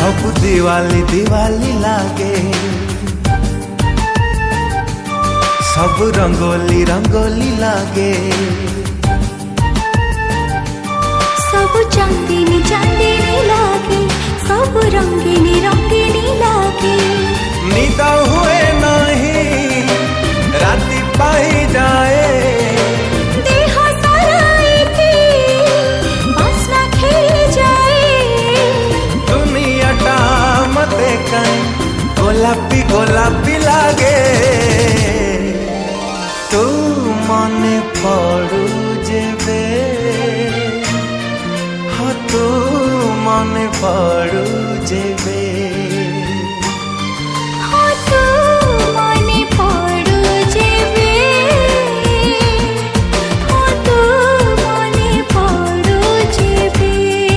सब दिवाली दिवाली लागे, सब रंगोली रंगोली लागे, सब चांदनी चांदनी लागे, सब रंगीनी रंगीनी लागे। निद हुए नहीं राति पाई जाए, देह सारा बासना खेली जाए। दुनियाटा मते कहीं गोलापी गोलापी लागे। तू मने पड़ू जेबे, हाँ तू मने पड़ू जेबे।